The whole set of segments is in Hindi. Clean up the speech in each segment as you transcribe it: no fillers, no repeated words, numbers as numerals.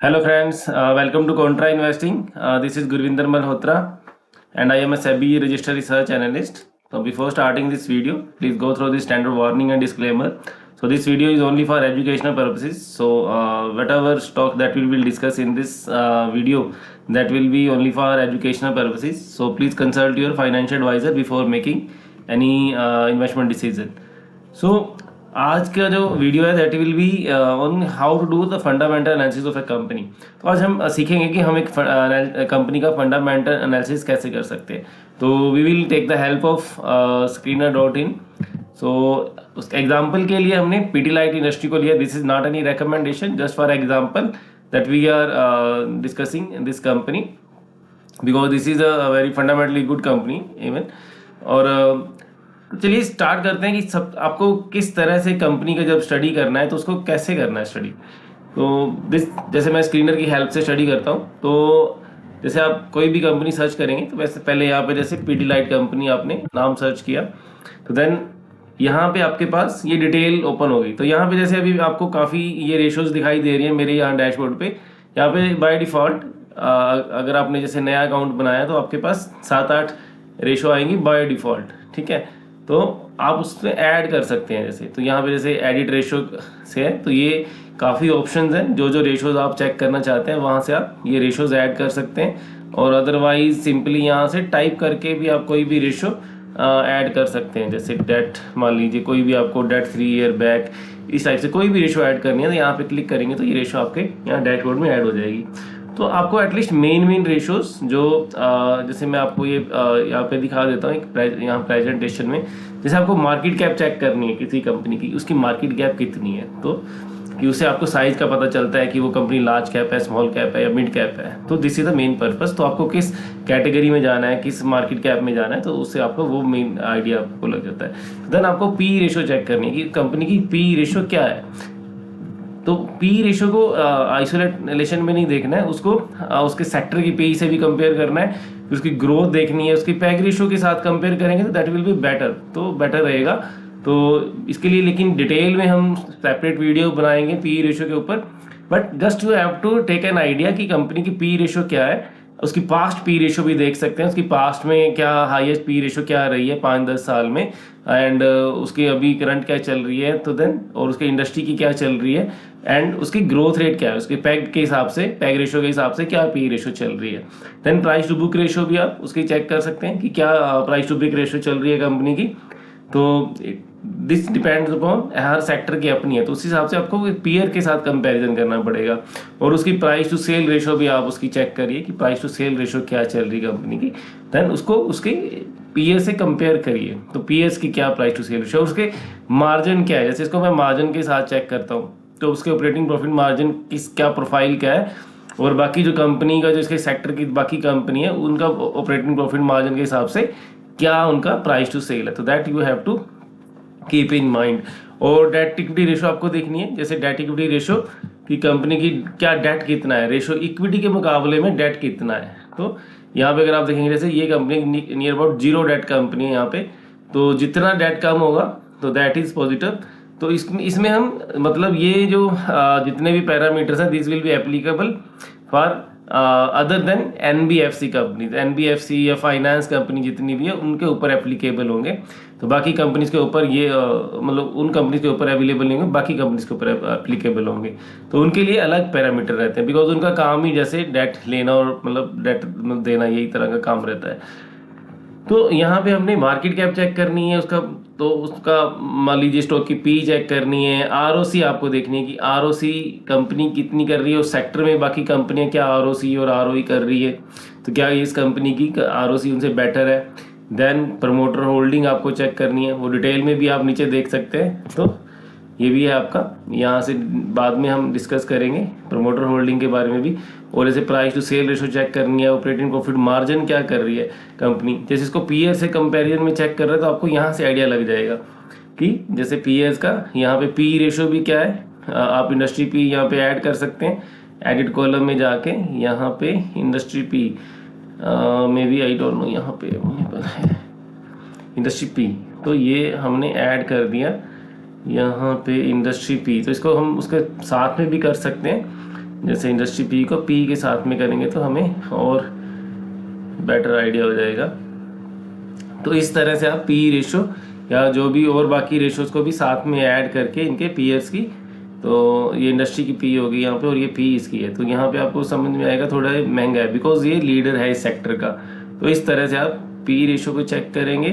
Hello friends, welcome to Contra Investing. This is Gurvinder Malhotra and I am a SEBI registered research analyst. So before starting this video, please go through the standard warning and disclaimer. So this video is only for educational purposes. So whatever stock that we will discuss in this video, that will be only for educational purposes. So please consult your financial advisor before making any investment decision. So आज का जो वीडियो है that will be on how to do the fundamental analysis of a company. तो आज हम सीखेंगे कि हम एक कंपनी का फंडामेंटल एनालिसिस कैसे कर सकते हैं। तो we will take the help of screener.in। So उस एग्जांपल के लिए हमने पीडीलाइट इंडस्ट्री को लिया। This is not any recommendation, just for example that we are discussing this company because this is a very fundamentally good company even. और चलिए स्टार्ट करते हैं कि सब आपको किस तरह से कंपनी का जब स्टडी करना है तो उसको कैसे करना है स्टडी। तो दिस जैसे मैं स्क्रीनर की हेल्प से स्टडी करता हूँ। तो जैसे आप कोई भी कंपनी सर्च करेंगे तो वैसे पहले यहाँ पे जैसे पीडीलाइट कंपनी आपने नाम सर्च किया तो देन यहाँ पे आपके पास ये डिटेल ओपन होगी। तो यहाँ पे जैसे अभी आपको काफ़ी ये रेशोज दिखाई दे रही है मेरे यहाँ डैशबोर्ड पे। यहाँ पे बाय डिफ़ॉल्ट अगर आपने जैसे नया अकाउंट बनाया तो आपके पास 7-8 रेशो आएंगी बाय डिफ़ॉल्ट, ठीक है। तो आप उसमें ऐड कर सकते हैं जैसे, तो यहाँ पे जैसे एडिट रेशो से है तो ये काफ़ी ऑप्शंस हैं। जो जो रेशोज आप चेक करना चाहते हैं वहाँ से आप ये रेशोज ऐड कर सकते हैं। और अदरवाइज सिंपली यहाँ से टाइप करके भी आप कोई भी रेशो ऐड कर सकते हैं। जैसे डेट मान लीजिए कोई भी आपको डेट 3 ईयर बैक इस टाइप से कोई भी रेशो ऐड करनी है तो यहाँ पे क्लिक करेंगे तो ये रेशो आपके यहाँ डैशबोर्ड में ऐड हो जाएगी। तो आपको एटलीस्ट मेन रेशोज जो जैसे मैं आपको ये यहाँ पे दिखा देता हूँ एक यहाँ प्रेजेंटेशन में। जैसे आपको मार्केट कैप चेक करनी है किसी कंपनी की, उसकी मार्केट कैप कितनी है, तो कि उससे आपको साइज का पता चलता है कि वो कंपनी लार्ज कैप है, स्मॉल कैप है या मिड कैप है। तो this is the main purpose. तो आपको किस कैटेगरी में जाना है, किस मार्केट कैप में जाना है, तो उससे आपको वो मेन आइडिया आपको लग जाता है। देन आपको पी रेशो चेक करनी है कि कंपनी की पी रेशो क्या है। तो पी रेशो को आइसोलेशन में नहीं देखना है, उसको उसके सेक्टर की पी से भी कंपेयर करना है, उसकी ग्रोथ देखनी है, उसकी पैग रेशो के साथ कंपेयर करेंगे तो दैट विल बी बेटर, तो बेटर रहेगा। तो इसके लिए लेकिन डिटेल में हम सेपरेट वीडियो बनाएंगे पी रेशो के ऊपर। But just you have to take an idea कि कंपनी की पी रेशो क्या है। उसकी पास्ट पी रेशो भी देख सकते हैं, उसकी पास्ट में क्या हाईएस्ट पी रेशो क्या रही है 5-10 साल में, एंड उसकी अभी करंट क्या चल रही है, तो देन और उसके इंडस्ट्री की क्या चल रही है, एंड उसकी ग्रोथ रेट क्या है, उसके पैग के हिसाब से पैग रेशो के हिसाब से क्या पी रेशो चल रही है। Then price to book ratio भी आप उसकी चेक कर सकते हैं कि क्या प्राइस टू बुक रेशो चल रही है कंपनी की। तो this depends upon her sector की अपनी है, तो उस हिसाब से आपको पीयर के साथ कंपैरिजन करना पड़ेगा। और उसकी प्राइस टू सेल रेशो भी आप उसकी चेक करिए कि प्राइस टू सेल रेशो क्या चल रही है कंपनी की। देन उसको उसके पीयर से कंपेयर करिए, तो पीएस की क्या प्राइस टू सेल रेशो, उसके मार्जिन क्या है। जैसे इसको मैं मार्जिन के साथ चेक करता हूँ तो उसके ऑपरेटिंग प्रॉफिट मार्जिन किस क्या प्रोफाइल क्या है, और बाकी जो कंपनी का जो इसके सेक्टर की बाकी कंपनी है उनका ऑपरेटिंग प्रॉफिट मार्जिन के हिसाब से क्या उनका प्राइस टू सेल है। तो that you have to keep in mind. और डेट इक्विटी रेशो आपको देखनी है। जैसे डेट इक्विटी रेशो की कंपनी की क्या डेट कितना है, रेशो इक्विटी के मुकाबले में डेट कितना है। तो यहाँ पे अगर आप देखेंगे जैसे ये company near about 0 debt company है यहाँ पे, तो जितना डेट कम होगा तो दैट इज पॉजिटिव। तो इसमें हम मतलब ये जो जितने भी पैरामीटर्स हैं this will be applicable for other than NBFC company. NBFC या फाइनेंस कंपनी जितनी भी है उनके ऊपर एप्लीकेबल होंगे। तो बाकी कंपनीज के ऊपर ये मतलब उन कंपनीज के ऊपर अवेलेबल नहीं होंगे, बाकी कंपनीज के ऊपर एप्लीकेबल होंगे। तो उनके लिए अलग पैरामीटर रहते हैं बिकॉज उनका काम ही जैसे डेट लेना और मतलब डेट देना यही तरह का काम रहता है। तो यहाँ पे हमने मार्केट कैप चेक करनी है उसका, तो उसका मान लीजिए स्टॉक की पी चेक करनी है। आरओसी आपको देखनी है कि आरओसी कंपनी कितनी कर रही है, उस सेक्टर में बाकी कंपनियां क्या आरओसी और आरओई कर रही है, तो क्या इस कंपनी की आरओसी उनसे बेटर है। देन प्रमोटर होल्डिंग आपको चेक करनी है, वो डिटेल में भी आप नीचे देख सकते हैं। तो ये भी है आपका, यहाँ से बाद में हम डिस्कस करेंगे प्रमोटर होल्डिंग के बारे में भी। और जैसे price to sale ratio check करनी है, ऑपरेटिंग प्रॉफिट मार्जिन क्या कर रही है कंपनी। जैसे इसको पीएस से कंपैरिजन में चेक कर रहे हैं तो आपको यहाँ से आइडिया लग जाएगा कि जैसे पीएस का यहाँ पे पी रेशो भी क्या है। आप इंडस्ट्री पी यहाँ पे ऐड कर सकते हैं, एडिट कॉलम में जाके यहाँ पे industry P may be I don't know यहाँ पे है इंडस्ट्री पी, तो ये हमने ऐड कर दिया यहाँ पे इंडस्ट्री पी। तो इसको हम उसके साथ में भी कर सकते हैं जैसे इंडस्ट्री पी को पी के साथ में करेंगे तो हमें और बेटर आइडिया हो जाएगा। तो इस तरह से आप पी रेशो या जो भी और बाकी रेशोज को भी साथ में ऐड करके इनके पीयर्स की, तो ये इंडस्ट्री की पी होगी यहाँ पे और ये पी इसकी है, तो यहाँ पे आपको समझ में आएगा थोड़ा महंगा है बिकॉज ये लीडर है इस सेक्टर का। तो इस तरह से आप पी रेशो को चेक करेंगे,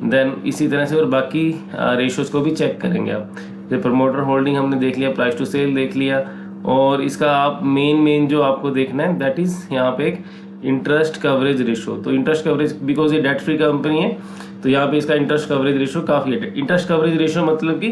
देन इसी तरह से और बाकी रेशोज को भी चेक करेंगे आप। जैसे प्रमोटर होल्डिंग हमने देख लिया, प्राइस टू सेल देख लिया, और इसका आप मेन जो आपको देखना है दैट इज़ यहाँ पे एक इंटरेस्ट कवरेज रेशो। तो इंटरेस्ट कवरेज बिकॉज ये डेट फ्री कंपनी है तो यहाँ पे इसका इंटरेस्ट कवरेज रेशो काफ़ी है। इंटरेस्ट कवरेज रेशो मतलब कि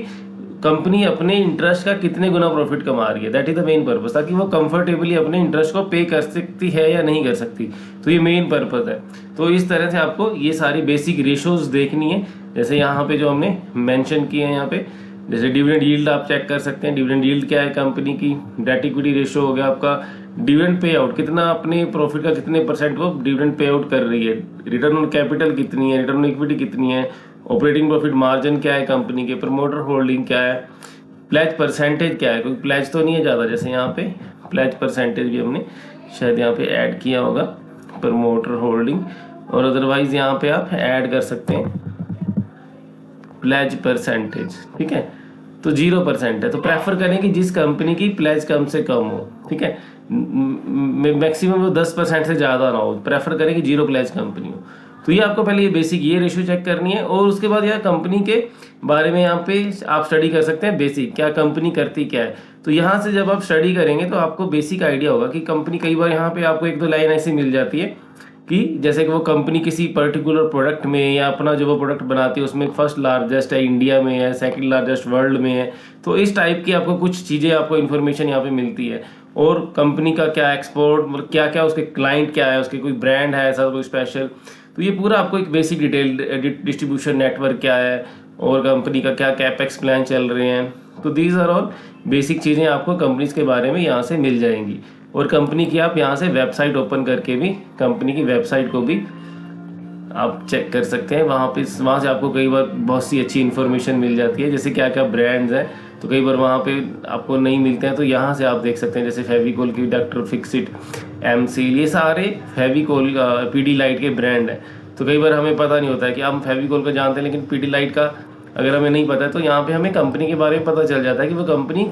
कंपनी अपने इंटरेस्ट का कितने गुना प्रॉफिट कमा रही है, that is the main purpose, ताकि वो कंफर्टेबली अपने इंटरेस्ट को पे कर सकती है या नहीं कर सकती, तो ये मेन पर्पस है। तो इस तरह से आपको ये सारी बेसिक रेशोज देखनी है। जैसे यहाँ पे जो हमने मेंशन किए हैं यहाँ पे, जैसे डिविडेंड यील्ड आप चेक कर सकते हैं, डिविडेंड यील्ड क्या है कंपनी की, डेट इक्विटी रेशो हो गया आपका, डिविडेंड पे आउट कितना अपने प्रॉफिट का कितने परसेंट वो डिविडेंड पे आउट कर रही है, रिटर्न ऑन कैपिटल कितनी है, रिटर्न ऑन इक्विटी कितनी है, ऑपरेटिंग प्रॉफिट मार्जिन क्या है कंपनी के, प्रमोटर होल्डिंग क्या है, प्लेज परसेंटेज क्या है, क्योंकि प्लेज तो नहीं है ज़्यादा, जैसे यहाँ पे प्लेज परसेंटेज भी हमने शायद यहाँ पे ऐड किया होगा प्रमोटर होल्डिंग, और अदरवाइज यहाँ पे आप ऐड कर सकते हैं प्लेज परसेंटेज, ठीक है। तो 0% है, तो प्रेफर करें कि जिस कंपनी की प्लेज कम से कम हो, ठीक है, मैक्सिमम वो 10% से ज़्यादा ना हो, प्रेफर करें कि 0 प्लेज कंपनी हो। तो ये आपको पहले ये बेसिक ये रेशियो चेक करनी है, और उसके बाद यह कंपनी के बारे में यहाँ पे आप स्टडी कर सकते हैं बेसिक, क्या कंपनी करती क्या है। तो यहाँ से जब आप स्टडी करेंगे तो आपको बेसिक आइडिया होगा कि कंपनी, कई बार यहाँ पे आपको 1-2 लाइन ऐसी मिल जाती है कि जैसे कि वो कंपनी किसी पर्टिकुलर प्रोडक्ट में या अपना जो वो प्रोडक्ट बनाती है उसमें फर्स्ट लार्जेस्ट है इंडिया में है, सेकंड लार्जेस्ट वर्ल्ड में है, तो इस टाइप की आपको कुछ चीज़ें आपको इन्फॉर्मेशन यहाँ पे मिलती है। और कंपनी का क्या एक्सपोर्ट, मतलब क्या क्या उसके क्लाइंट क्या है, उसके कोई ब्रांड है ऐसा कोई स्पेशल, तो ये पूरा आपको एक बेसिक डिटेल, डिस्ट्रीब्यूशन नेटवर्क क्या है और कंपनी का क्या कैपेक्स प्लान चल रहे हैं, तो दीज आर ऑल बेसिक चीज़ें आपको कंपनीज के बारे में यहाँ से मिल जाएंगी। और कंपनी की आप यहाँ से वेबसाइट ओपन करके भी कंपनी की वेबसाइट को भी आप चेक कर सकते हैं, वहाँ से आपको कई बार बहुत सी अच्छी इन्फॉर्मेशन मिल जाती है, जैसे क्या क्या ब्रांड्स हैं, तो कई बार वहाँ पे आपको नहीं मिलते हैं, तो यहाँ से आप देख सकते हैं, जैसे फेविकोल की डॉक्टर फिक्सिट, एमसील, ये सारे फेविकोल पीडीलाइट के ब्रांड हैं। तो कई बार हमें पता नहीं होता है कि हम फेविकोल का जानते हैं लेकिन पीडीलाइट का अगर हमें नहीं पता है, तो यहाँ पे हमें कंपनी के बारे में पता चल जाता है कि वो कंपनी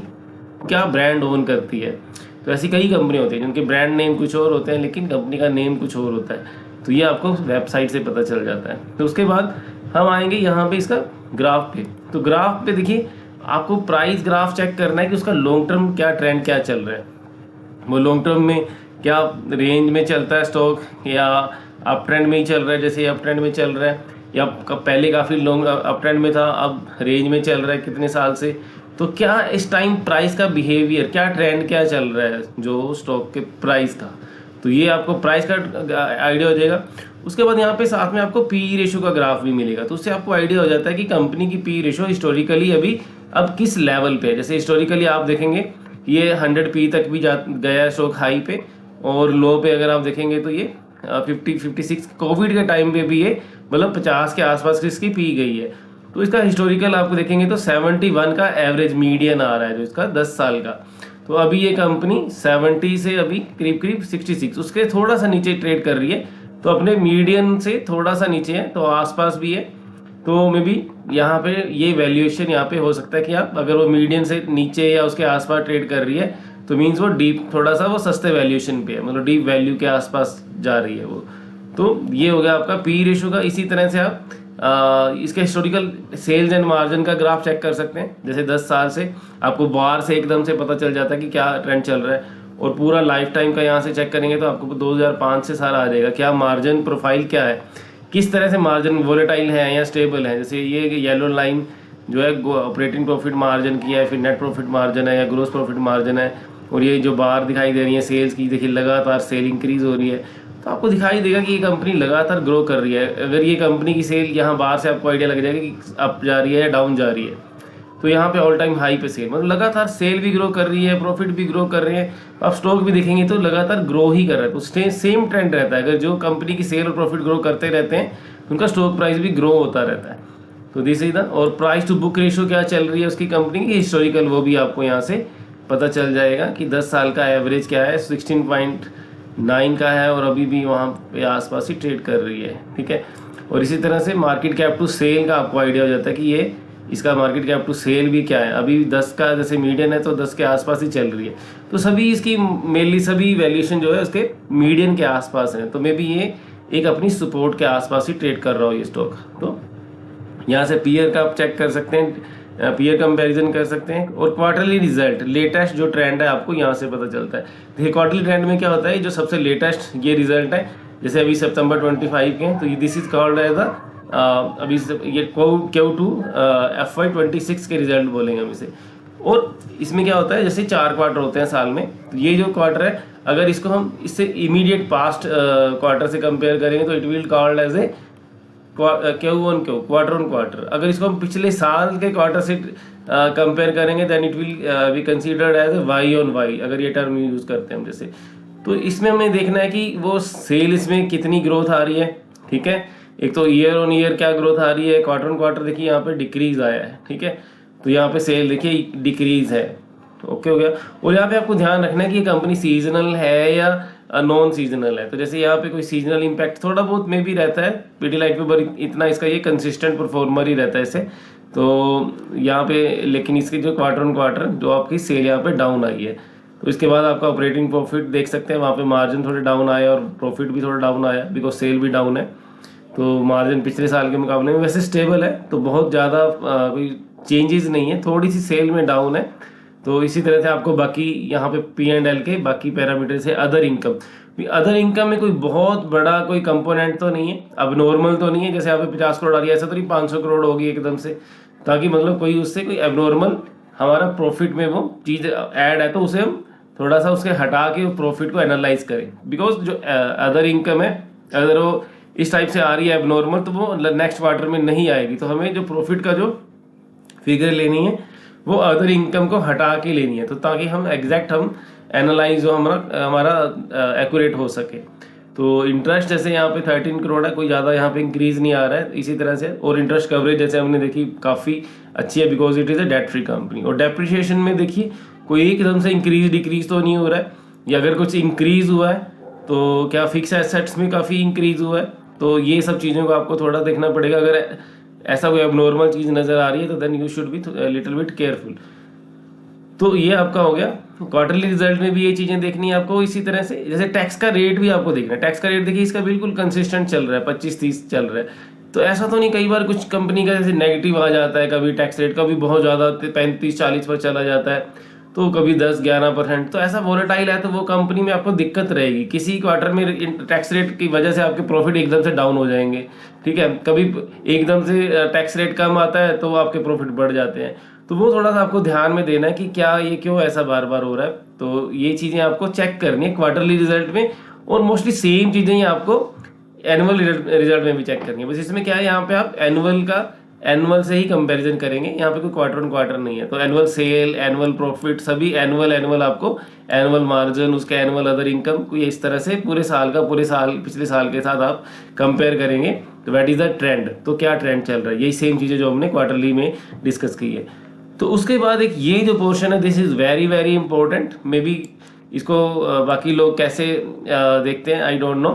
क्या ब्रांड ओन करती है। तो ऐसी कई कंपनी होती हैं जिनके ब्रांड नेम कुछ और होते हैं लेकिन कंपनी का नेम कुछ और होता है, तो ये आपको वेबसाइट से पता चल जाता है। तो उसके बाद हम आएंगे यहाँ पे इसका ग्राफ पे। तो ग्राफ पे देखिए आपको प्राइस ग्राफ चेक करना है कि उसका लॉन्ग टर्म क्या ट्रेंड क्या चल रहा है, वो लॉन्ग टर्म में क्या रेंज में चलता है स्टॉक, या अप ट्रेंड में ही चल रहा है, जैसे अप ट्रेंड में चल रहा है, या पहले काफ़ी लॉन्ग अप ट्रेंड में था अब रेंज में चल रहा है कितने साल से, तो क्या इस टाइम प्राइस का बिहेवियर क्या ट्रेंड क्या चल रहा है जो स्टॉक के प्राइस का, तो ये आपको प्राइस का आइडिया हो जाएगा। उसके बाद यहाँ पे साथ में आपको पी रेशो का ग्राफ भी मिलेगा, तो उससे आपको आइडिया हो जाता है कि कंपनी की पी रेशो हिस्टोरिकली अभी अब किस लेवल पे है। जैसे हिस्टोरिकली आप देखेंगे ये 100 पी तक भी गया स्टॉक हाई पे, और लो पे अगर आप देखेंगे तो ये 56 कोविड के टाइम पे भी ये मतलब 50 के आसपास इसकी पी गई है। तो इसका हिस्टोरिकल आपको देखेंगे तो 71 का एवरेज मीडियन आ रहा है जो इसका 10 साल का। तो अभी ये कंपनी 70 से अभी करीब करीब 66 उसके थोड़ा सा नीचे ट्रेड कर रही है, तो अपने मीडियन से थोड़ा सा नीचे है, तो आसपास भी है। तो मे बी यहाँ पे ये वैल्यूएशन यहाँ पे हो सकता है कि आप अगर वो मीडियन से नीचे या उसके आसपास ट्रेड कर रही है तो मीन्स वो डीप थोड़ा सा वो सस्ते वैल्यूएशन पे है, मतलब डीप वैल्यू के आसपास जा रही है वो। तो ये हो गया आपका पी रेशो का। इसी तरह से आप इसके हिस्टोरिकल सेल्स एंड मार्जिन का ग्राफ चेक कर सकते हैं, जैसे 10 साल से आपको बाहर से एकदम से पता चल जाता है कि क्या ट्रेंड चल रहा है, और पूरा लाइफ टाइम का यहाँ से चेक करेंगे तो आपको 2005 से सारा आ जाएगा क्या मार्जिन प्रोफाइल क्या है, किस तरह से मार्जिन वोलेटाइल है या स्टेबल है। जैसे ये येलो लाइन जो है ऑपरेटिंग प्रॉफिट मार्जिन की है, फिर नेट प्रॉफिट मार्जिन है या ग्रोस प्रॉफिट मार्जिन है, और ये जो बार दिखाई दे रही है सेल्स की, देखिए लगातार सेल इंक्रीज हो रही है, तो आपको दिखाई देगा कि ये कंपनी लगातार ग्रो कर रही है। अगर ये कंपनी की सेल यहाँ बाहर से आपको आइडिया लग जाएगा कि अप जा रही है या डाउन जा रही है, तो यहाँ पे ऑल टाइम हाई पे सेल, मतलब लगातार सेल भी ग्रो कर रही है, प्रॉफिट भी ग्रो कर रहे हैं, आप स्टॉक भी देखेंगे तो लगातार ग्रो ही कर रहा है, तो सेम ट्रेंड रहता है। अगर जो कंपनी की सेल और प्रॉफिट ग्रो करते रहते हैं उनका स्टॉक प्राइस भी ग्रो होता रहता है। तो दिस इज द, और प्राइस टू बुक रेशियो क्या चल रही है उसकी कंपनी की हिस्टोरिकल, वो भी आपको यहाँ से पता चल जाएगा कि 10 साल का एवरेज क्या है, 16.9 का है और अभी भी वहाँ पे आसपास ही ट्रेड कर रही है, ठीक है। और इसी तरह से मार्केट कैप टू सेल का आपको आइडिया हो जाता है कि ये इसका मार्केट कैप टू सेल भी क्या है। अभी 10 का जैसे मीडियन है तो 10 के आसपास ही चल रही है, तो सभी इसकी मेनली सभी वैल्यूएशन जो है उसके मीडियन के आसपास है। तो मे बी ये एक अपनी सपोर्ट के आसपास ही ट्रेड कर रहा हो ये स्टॉक। तो यहाँ से पीयर का आप चेक कर सकते हैं, पीयर कंपैरिजन कर सकते हैं, और क्वार्टरली रिजल्ट लेटेस्ट जो ट्रेंड है आपको यहाँ से पता चलता है। देखिए क्वार्टरली ट्रेंड में क्या होता है, जो सबसे लेटेस्ट ये रिजल्ट है, जैसे अभी सितंबर 25 के, तो दिस इज कॉल्ड एज अभी ये Q2 FY26 के रिजल्ट बोलेंगे हम इसे। और इसमें क्या होता है, जैसे 4 क्वार्टर होते हैं साल में, तो ये जो क्वार्टर है अगर इसको हम इससे इमीडिएट पास्ट क्वार्टर से कंपेयर करेंगे तो it will called as a Q1Q, quarter on quarter. अगर इसको हम पिछले साल के क्वार्टर से कंपेयर करेंगे then it will be considered as a Y on Y, अगर ये टर्म यूज करते हैं हम जैसे। तो इसमें हमें देखना है कि वो सेल्स में कितनी ग्रोथ आ रही है, ठीक है। एक तो ईयर ऑन ईयर क्या ग्रोथ आ रही है, क्वार्टर ऑन क्वार्टर देखिए यहाँ पे डिक्रीज आया है, ठीक है। तो यहाँ पे सेल देखिए डिक्रीज है, ओके हो गया। और यहाँ पे आपको ध्यान रखना है कि ये कंपनी सीजनल है या नॉन सीजनल है। तो जैसे यहाँ पे कोई सीजनल इम्पैक्ट थोड़ा बहुत में भी रहता है, पीडीलाइट पे, पर इतना इसका ये कंसिस्टेंट परफॉर्मर ही रहता है इसे। तो यहाँ पे लेकिन इसकी जो क्वार्टर ऑन क्वार्टर जो आपकी सेल यहाँ पे डाउन आई है, तो इसके बाद आपका ऑपरेटिंग प्रॉफिट देख सकते हैं, वहाँ पे मार्जिन थोड़े डाउन आए और प्रॉफिट भी थोड़ा डाउन आया बिकॉज सेल भी डाउन है। तो मार्जिन पिछले साल के मुकाबले में वैसे स्टेबल है, तो बहुत ज़्यादा कोई चेंजेस नहीं है, थोड़ी सी सेल में डाउन है। तो इसी तरह से आपको बाकी यहाँ पे P&L के बाकी पैरामीटर से अदर इनकम में कोई बहुत बड़ा कोई कंपोनेंट तो नहीं है, अब नॉर्मल तो नहीं है जैसे यहाँ पे 50 करोड़ आ रही है, ऐसा तो नहीं 500 करोड़ होगी एकदम से, ताकि मतलब कोई उससे कोई एबनॉर्मल हमारा प्रॉफिट में वो चीज़ ऐड है तो उसे हम थोड़ा सा उसके हटा के प्रॉफिट को एनालाइज करें। बिकॉज जो अदर इनकम है अगर वो इस टाइप से आ रही है एबनॉर्मल तो वो नेक्स्ट क्वार्टर में नहीं आएगी। तो हमें जो प्रॉफिट का जो फिगर लेनी है वो अदर इनकम को हटा के लेनी है, तो ताकि हम एग्जैक्ट हम एनालाइज हो हमारा एक्यूरेट हो सके। तो इंटरेस्ट जैसे यहाँ पे 13 करोड़ है, कोई ज़्यादा यहाँ पे इंक्रीज नहीं आ रहा है इसी तरह से। और इंटरेस्ट कवरेज जैसे हमने देखी काफ़ी अच्छी है because it is a debt free company. और डेप्रिशिएशन में देखिए कोई एकदम से इंक्रीज डिक्रीज तो नहीं हो रहा है, या अगर कुछ इंक्रीज हुआ है तो क्या फिक्स एसेट्स में काफ़ी इंक्रीज हुआ है। तो ये सब चीज़ों को आपको थोड़ा देखना पड़ेगा, अगर ऐसा कोई एबनॉर्मल चीज़ नज़र आ रही है तो then you should be little bit careful. तो ये आपका हो गया। क्वार्टरली रिजल्ट में भी ये चीज़ें देखनी है आपको। इसी तरह से जैसे टैक्स का रेट भी आपको देखना है, टैक्स का रेट देखिए इसका बिल्कुल कंसिस्टेंट चल रहा है, 25-30 चल रहा है। तो ऐसा तो नहीं, कई बार कुछ कंपनी का जैसे नेगेटिव आ जाता है कभी टैक्स रेट, कभी बहुत ज़्यादा 35-40 पर चला जाता है, तो कभी 10-11%। तो ऐसा वोलेटाइल है तो वो कंपनी में आपको दिक्कत रहेगी। किसी क्वार्टर में टैक्स रेट की वजह से आपके प्रॉफिट एकदम से डाउन हो जाएंगे, ठीक है। कभी एकदम से टैक्स रेट कम आता है तो आपके प्रॉफिट बढ़ जाते हैं। तो वो थोड़ा सा आपको ध्यान में देना है कि क्या ये क्यों ऐसा बार बार हो रहा है। तो ये चीज़ें आपको चेक करनी है क्वार्टरली रिजल्ट में, और मोस्टली सेम चीज़ें ही आपको एनुअल रिजल्ट में भी चेक करनी है। बस इसमें क्या है, यहाँ पे आप एनुअल से ही कंपैरिजन करेंगे, यहाँ पे कोई क्वार्टर ऑन क्वार्टर नहीं है। तो एनुअल सेल, एनुअल प्रॉफिट, सभी एनुअल आपको एनुअल मार्जिन, उसका एनुअल अदर इनकम को इस तरह से पूरे साल पिछले साल के साथ आप कंपेयर करेंगे। तो दैट इज द ट्रेंड। तो क्या ट्रेंड चल रहा है, यही सेम चीज़ें जो हमने क्वार्टरली में डिस्कस की है। तो उसके बाद एक ये जो पोर्शन है, this is very very important. May be इसको बाकी लोग कैसे देखते हैं आई डोंट नो,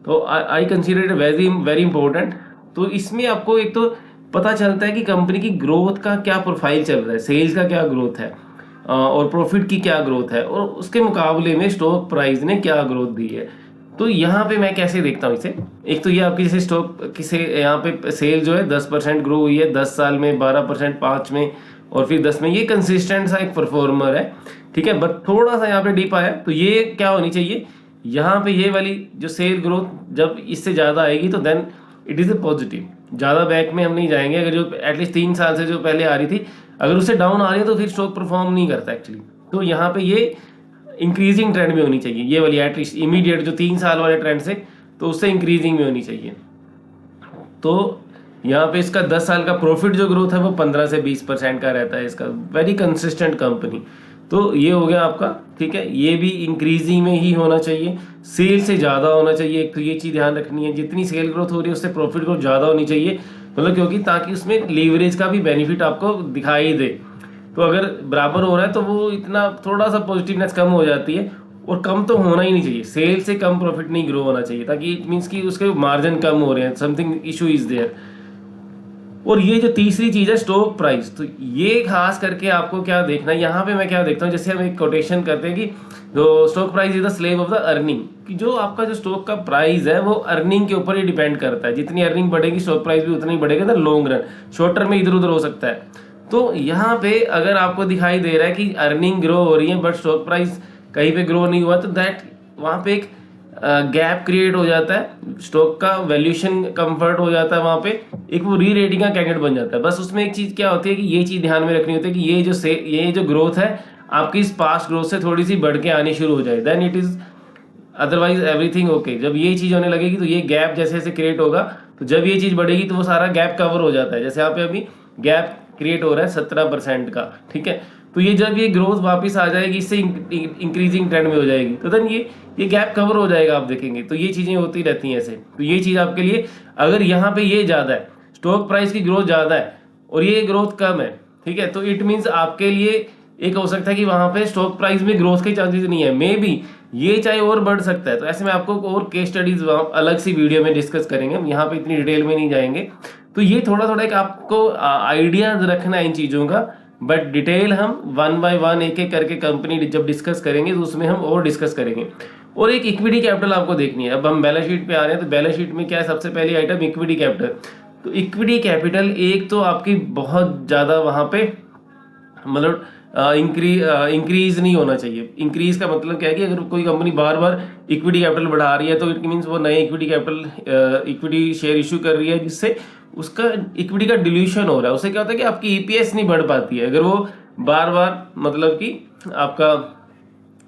तो I consider it very very important. तो इसमें आपको एक तो पता चलता है कि कंपनी की ग्रोथ का क्या प्रोफाइल चल रहा है, सेल्स का क्या ग्रोथ है और प्रॉफिट की क्या ग्रोथ है, और उसके मुकाबले में स्टॉक प्राइस ने क्या ग्रोथ दी है। तो यहाँ पे मैं कैसे देखता हूँ इसे, एक तो ये आपकी जैसे स्टॉक की यहाँ पे सेल जो है 10% ग्रो हुई है 10 साल में, 12% 5 में और फिर 10 में। ये कंसिस्टेंट सा एक परफॉर्मर है, ठीक है। बट थोड़ा सा यहाँ पे डिप आया, तो ये क्या होनी चाहिए, यहाँ पे ये वाली जो सेल ग्रोथ जब इससे ज़्यादा आएगी तो then it is a positive. ज़्यादा बैक में हम नहीं जाएंगे, अगर जो एटलीस्ट 3 साल से जो पहले आ रही थी अगर उससे डाउन आ रही है तो फिर स्टॉक परफॉर्म नहीं करता एक्चुअली। तो यहाँ पे ये इंक्रीजिंग ट्रेंड में होनी चाहिए, ये वाली एटलीस्ट इमीडिएट जो 3 साल वाले ट्रेंड से, तो उससे इंक्रीजिंग में होनी चाहिए। तो यहाँ पे इसका 10 साल का प्रॉफिट जो ग्रोथ है वो 15 से 20% का रहता है इसका, वेरी कंसिस्टेंट कंपनी। तो ये हो गया आपका, ठीक है। ये भी इंक्रीजिंग में ही होना चाहिए, सेल से ज़्यादा होना चाहिए। एक तो ये चीज़ ध्यान रखनी है, जितनी सेल ग्रोथ हो रही है उससे प्रॉफिट ग्रोथ ज़्यादा होनी चाहिए, मतलब क्योंकि ताकि उसमें लीवरेज का भी बेनिफिट आपको दिखाई दे। तो अगर बराबर हो रहा है तो वो इतना थोड़ा सा पॉजिटिवनेस कम हो जाती है, और कम तो होना ही नहीं चाहिए, सेल से कम प्रॉफिट नहीं ग्रो होना चाहिए, ताकि इट मीन्स कि उसके मार्जिन कम हो रहे हैं, समथिंग इशू इज देयर। और ये जो तीसरी चीज है स्टॉक प्राइस, तो ये खास करके आपको क्या देखना है, यहाँ पे मैं क्या देखता हूँ, जैसे हम एक कोटेशन करते हैं कि जो stock price is the slave of the earning, कि जो आपका जो स्टॉक का प्राइस है वो अर्निंग के ऊपर ही डिपेंड करता है, जितनी अर्निंग बढ़ेगी स्टॉक प्राइस भी उतना ही बढ़ेगा the long run, short term में इधर उधर हो सकता है। तो यहाँ पे अगर आपको दिखाई दे रहा है कि अर्निंग ग्रो हो रही है बट स्टॉक प्राइस कहीं पे ग्रो नहीं हुआ, तो दैट वहाँ पे एक गैप क्रिएट हो जाता है, स्टॉक का वैल्यूएशन कंफर्ट हो जाता है, वहाँ पे एक वो री रेटिंग का कैंडिडेट बन जाता है। बस उसमें एक चीज़ क्या होती है कि ये चीज़ ध्यान में रखनी होती है कि ये जो ग्रोथ है आपकी इस पास्ट ग्रोथ से थोड़ी सी बढ़ के आनी शुरू हो जाए, then it is, otherwise everything okay. जब ये चीज़ होने लगेगी तो ये गैप जैसे जैसे क्रिएट होगा, तो जब ये चीज़ बढ़ेगी तो वो सारा गैप कवर हो जाता है। जैसे यहाँ पे अभी गैप क्रिएट हो रहा है 17% का, ठीक है, तो ये जब ये ग्रोथ वापस आ जाएगी, इससे इंक्रीजिंग ट्रेंड में हो जाएगी, तो देन ये गैप कवर हो जाएगा, आप देखेंगे। तो ये चीज़ें होती रहती हैं ऐसे। तो ये चीज़ आपके लिए, अगर यहाँ पे ये ज़्यादा है, स्टॉक प्राइस की ग्रोथ ज़्यादा है और ये ग्रोथ कम है, ठीक है, तो इट मीन्स आपके लिए एक हो सकता है कि वहाँ पे स्टॉक प्राइस में ग्रोथ के चांसेस नहीं है, मे बी ये चाहे और बढ़ सकता है। तो ऐसे में आपको और केस स्टडीज अलग सी वीडियो में डिस्कस करेंगे, हम यहाँ पे इतनी डिटेल में नहीं जाएंगे। तो ये थोड़ा थोड़ा एक आपको आइडिया रखना है इन चीज़ों का, बट डिटेल हम वन बाय वन एक एक करके कंपनी जब डिस्कस करेंगे तो उसमें हम और डिस्कस करेंगे। और एक इक्विटी कैपिटल आपको देखनी है। अब हम बैलेंस शीट पे आ रहे हैं, तो बैलेंस शीट में क्या है, सबसे पहली आइटम इक्विटी कैपिटल। तो इक्विटी कैपिटल एक तो आपकी बहुत ज़्यादा वहाँ पे मतलब इंक्रीज नहीं होना चाहिए। इंक्रीज का मतलब क्या है कि अगर कोई कंपनी बार बार इक्विटी कैपिटल बढ़ा रही है तो इट मीन्स वो नए equity capital equity share issue कर रही है, जिससे उसका इक्विटी का डिल्यूशन हो रहा है। उससे क्या होता है कि आपकी ईपीएस नहीं बढ़ पाती है अगर वो बार बार मतलब कि आपका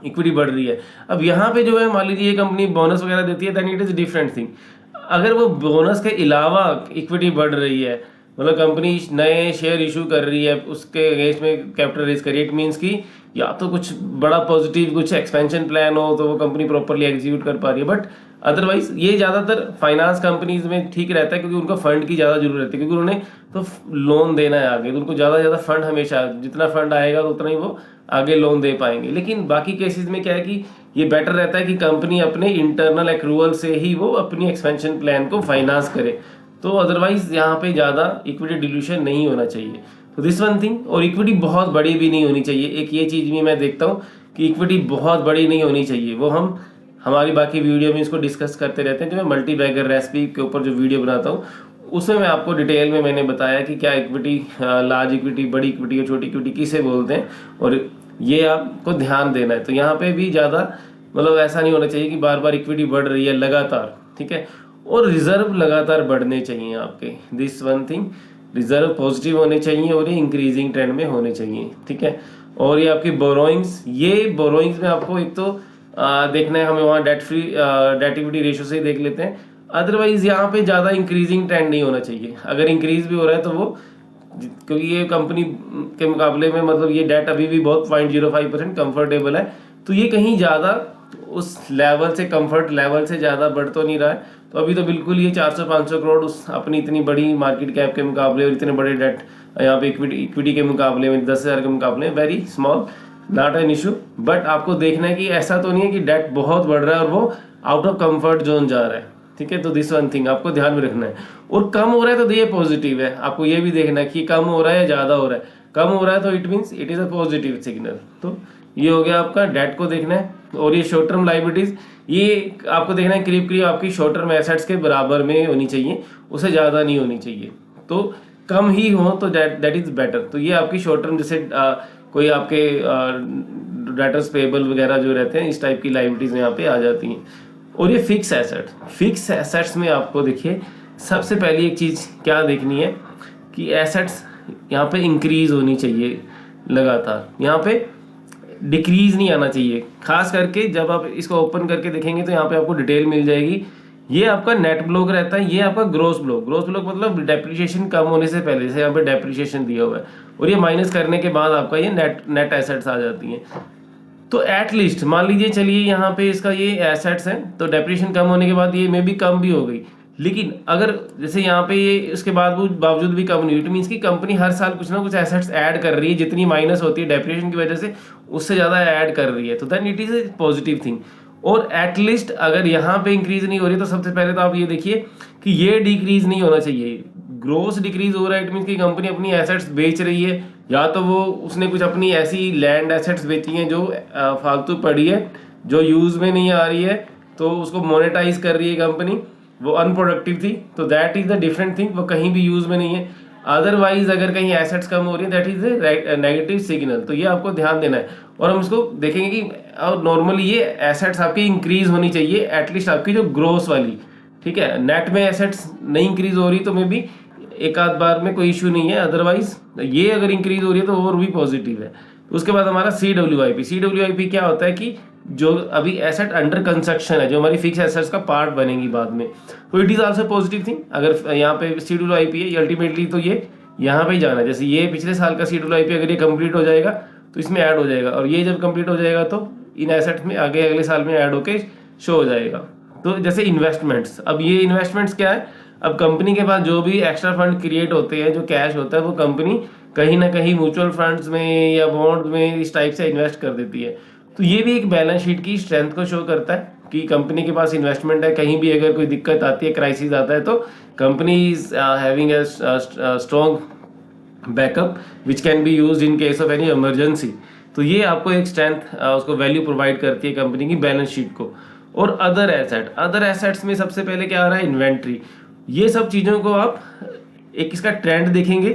इक्विटी बढ़ रही है। अब यहाँ पे जो है मान लीजिए ये कंपनी बोनस वगैरह देती है, then it is different thing. अगर वो बोनस के अलावा इक्विटी बढ़ रही है, मतलब कंपनी नए शेयर इशू कर रही है, उसके अगेंस्ट में कैपिटल रेज करिए, इट मीन्स कि या तो कुछ बड़ा पॉजिटिव कुछ एक्सपेंशन प्लान हो तो वो कंपनी प्रॉपरली एग्जीक्यूट कर पा रही है। बट अदरवाइज ये ज़्यादातर फाइनेंस कंपनीज में ठीक रहता है, क्योंकि उनको फंड की ज़्यादा जरूरत रहती है, क्योंकि उन्होंने तो लोन देना है आगे, तो उनको ज़्यादा से ज़्यादा फंड, हमेशा जितना फंड आएगा तो उतना ही वो आगे लोन दे पाएंगे। लेकिन बाकी केसेस में क्या है कि ये बेटर रहता है कि कंपनी अपने इंटरनल एक्रूवल से ही वो अपनी एक्सपेंशन प्लान को फाइनेंस करे। तो अदरवाइज यहाँ पे ज़्यादा इक्विटी डिल्यूशन नहीं होना चाहिए। तो दिस वन थिंग। और इक्विटी बहुत बड़ी भी नहीं होनी चाहिए, एक ये चीज़ भी मैं देखता हूँ कि इक्विटी बहुत बड़ी नहीं होनी चाहिए। वो हम हमारी बाकी वीडियो में इसको डिस्कस करते रहते हैं। जो मैं मल्टी बैगर रेसिपी के ऊपर जो वीडियो बनाता हूँ उसमें मैं आपको डिटेल में मैंने बताया कि क्या इक्विटी, लार्ज इक्विटी, बड़ी इक्विटी और छोटी इक्विटी किसे बोलते हैं, और ये आपको ध्यान देना है। तो यहाँ पे भी ज़्यादा मतलब ऐसा नहीं होना चाहिए कि बार बार इक्विटी बढ़ रही है लगातार, ठीक है। और रिजर्व लगातार बढ़ने चाहिए आपके, this one thing, reserve positive होने चाहिए और ये इंक्रीजिंग ट्रेंड में होने चाहिए, ठीक है। और ये आपकी बोरोइंग्स, ये बोरोइंग्स में आपको एक तो देखना है, हमें वहाँ डेट इक्विटी रेशियो से ही देख लेते हैं। अदरवाइज यहाँ पे ज़्यादा इंक्रीजिंग ट्रेंड नहीं होना चाहिए। अगर इंक्रीज भी हो रहा है तो वो, क्योंकि ये कंपनी के मुकाबले में मतलब ये डेट अभी भी बहुत 0.05% कंफर्टेबल है, तो ये कहीं ज़्यादा उस लेवल से, कंफर्ट लेवल से ज़्यादा बढ़ तो नहीं रहा है। तो अभी तो बिल्कुल ये 400-500 करोड़ उस अपनी इतनी बड़ी मार्केट कैप के मुकाबले और इतने बड़े डेट यहाँ पे इक्विटी के मुकाबले में 10,000 के मुकाबले very small, not an issue. But आपको देखना है कि ऐसा तो नहीं है कि डेट बहुत बढ़ रहा है और वो आउट ऑफ कंफर्ट जोन जा रहा है, ठीक है। तो दिस वन थिंग आपको ध्यान में रखना है। और कम हो रहा है तो ये पॉजिटिव है, आपको ये भी देखना है कि कम हो रहा है या ज़्यादा हो रहा है। कम हो रहा है तो it means it is a positive signal. तो ये हो गया आपका डेट को देखना है। और ये शॉर्ट टर्म लाइबिलिटीज, ये आपको देखना है करीब करीब आपकी शॉर्ट टर्म एसेट्स के बराबर में होनी चाहिए, उससे ज़्यादा नहीं होनी चाहिए। तो कम ही हो तो दैट इज़ बेटर। तो ये आपकी शॉर्ट टर्म, जैसे कोई आपके डेटर्स पेबल वगैरह जो रहते हैं, इस टाइप की लाइबिलिटीज यहाँ पे आ जाती हैं। और ये फिक्स एसेट्स में आपको देखिए सबसे पहली एक चीज़ क्या देखनी है कि एसेट्स यहाँ पे इंक्रीज होनी चाहिए लगातार, यहाँ पे डिक्रीज नहीं आना चाहिए। खास करके जब आप इसको ओपन करके देखेंगे तो यहाँ पे आपको डिटेल मिल जाएगी। ये आपका नेट ब्लॉक रहता है, ये आपका ग्रोस ब्लॉक मतलब डेप्रिसिएशन कम होने से पहले, जैसे यहाँ पे डेप्रिसिएशन दिया हुआ है, और ये माइनस करने के बाद आपका ये नेट एसेट्स आ जाती हैं। तो एटलीस्ट मान लीजिए, चलिए यहाँ पे इसका ये एसेट्स है, तो डेप्रिसिएशन कम होने के बाद ये में भी कम भी हो गई, लेकिन अगर जैसे यहाँ पे ये उसके बावजूद भी कम नहीं हुई, तो मीन्स की कंपनी हर साल कुछ ना कुछ एसेट्स ऐड कर रही है, जितनी माइनस होती है डेप्रिसिएशन की वजह से उससे ज़्यादा ऐड कर रही है, तो then it is a positive thing. और एटलीस्ट अगर यहाँ पे इंक्रीज नहीं हो रही तो सबसे पहले तो आप ये देखिए कि ये डिक्रीज नहीं होना चाहिए, ग्रोस डिक्रीज हो रहा है, इट मीन्स की कंपनी अपनी एसेट्स बेच रही है, या तो वो उसने कुछ अपनी ऐसी लैंड एसेट्स बेची हैं जो फालतू पड़ी है, जो यूज में नहीं आ रही है, तो उसको मोनेटाइज कर रही है कंपनी, वो अनप्रोडक्टिव थी, तो that is the different thing, वो कहीं भी यूज में नहीं है। अदरवाइज अगर कहीं एसेट्स कम हो रही है that is a negative signal, तो ये आपको ध्यान देना है। और हम इसको देखेंगे कि नॉर्मली ये एसेट्स आपकी इंक्रीज होनी चाहिए, एटलीस्ट आपकी जो ग्रोस वाली, ठीक है, नेट में एसेट्स नहीं इंक्रीज हो रही तो मे बी एक आध बार में कोई इशू नहीं है, अदरवाइज ये अगर इंक्रीज हो रही है तो और भी पॉजिटिव है। उसके बाद हमारा CWIP क्या होता है कि जो अभी एसेट अंडर कंस्ट्रक्शन है, जो हमारी फिक्स एसेट्स का पार्ट बनेगी बाद में, तो it is also positive thing. अगर यहाँ पे CWIP है, अल्टीमेटली तो ये यहाँ पे ही जाना है, जैसे ये पिछले साल का CWIP अगर ये कंप्लीट हो जाएगा तो इसमें ऐड हो जाएगा, और ये जब कंप्लीट हो जाएगा तो इन एसेट्स में आगे अगले साल में ऐड होके शो हो जाएगा। तो जैसे इन्वेस्टमेंट्स, अब ये इन्वेस्टमेंट्स क्या है, अब कंपनी के पास जो भी एक्स्ट्रा फंड क्रिएट होते हैं, जो कैश होता है, वो कंपनी कहीं ना कहीं म्यूचुअल फंड्स में या बॉन्ड में इस टाइप से इन्वेस्ट कर देती है। तो ये भी एक बैलेंस शीट की स्ट्रेंथ को शो करता है कि कंपनी के पास इन्वेस्टमेंट है, कहीं भी अगर कोई दिक्कत आती है, क्राइसिस आता है, तो company is having a strong backup which can be used in case of any emergency. तो ये आपको एक स्ट्रेंथ, उसको वैल्यू प्रोवाइड करती है कंपनी की बैलेंस शीट को। और अदर एसेट्स में सबसे पहले क्या आ रहा है, इन्वेंट्री। ये सब चीज़ों को आप एक इसका ट्रेंड देखेंगे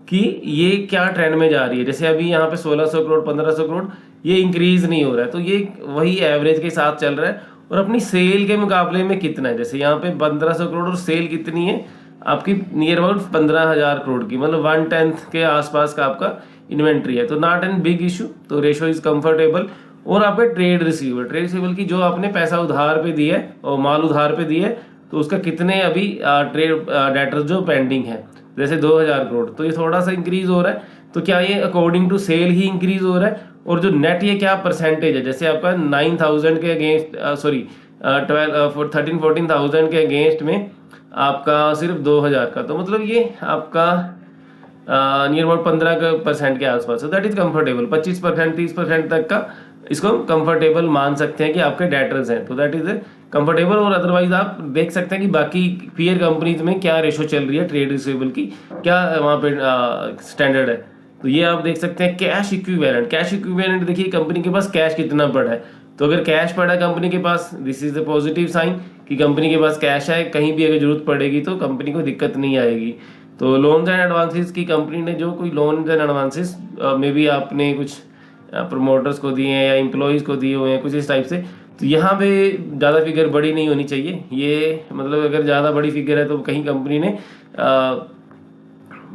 कि ये क्या ट्रेंड में जा रही है। जैसे अभी यहाँ पे 1600 करोड़ 1500 करोड़ ये इंक्रीज नहीं हो रहा है, तो ये वही एवरेज के साथ चल रहा है। और अपनी सेल के मुकाबले में कितना है, जैसे यहाँ पे 1500 करोड़ और सेल कितनी है आपकी, नियर अबाउट 15,000 करोड़ की, मतलब 1/10 के आसपास का आपका इन्वेंट्री है, तो नॉट एन बिग इशू, तो रेशो इज कंफर्टेबल। और आपका ट्रेड रिसीवेबल की जो आपने पैसा उधार पे दिया है और माल उधार पे दिया है, तो उसका कितने अभी ट्रेड डेटर्स जो पेंडिंग है, जैसे 2000 करोड़, तो ये थोड़ा सा इंक्रीज हो रहा है। तो क्या ये अकॉर्डिंग टू सेल ही इंक्रीज हो रहा है, और जो नेट ये क्या परसेंटेज है, जैसे आपका 9,000 के अगेंस्ट 13-14,000 के अगेंस्ट में आपका सिर्फ 2000 का, तो मतलब ये आपका नियर अबाउट 15% के आसपास है, दैट इज कंफर्टेबल। 25% 30% तक का इसको कंफर्टेबल मान सकते हैं कि आपके डेटर्स हैं, तो दैट इज कंफर्टेबल। और अदरवाइज आप देख सकते हैं कि बाकी पीयर कंपनीज में क्या रेशो चल रही है ट्रेड रिसीवेबल की, क्या वहाँ पे स्टैंडर्ड है। तो ये आप देख सकते हैं कैश इक्विवेलेंट देखिए कंपनी के पास कैश कितना पड़ा है। तो अगर कैश पड़ा है कंपनी के पास, this is the positive sign कि कंपनी के पास कैश है, कहीं भी अगर जरूरत पड़ेगी तो कंपनी को दिक्कत नहीं आएगी। तो लोन्स एंड एडवांसेस की कंपनी ने जो कोई loans and advances may be आपने कुछ प्रमोटर्स को दिए हैं या एम्प्लॉयज़ को दिए हुए हैं कुछ इस टाइप से, तो यहाँ पे ज़्यादा फिगर बड़ी नहीं होनी चाहिए। ये मतलब अगर ज़्यादा बड़ी फिगर है तो कहीं कंपनी ने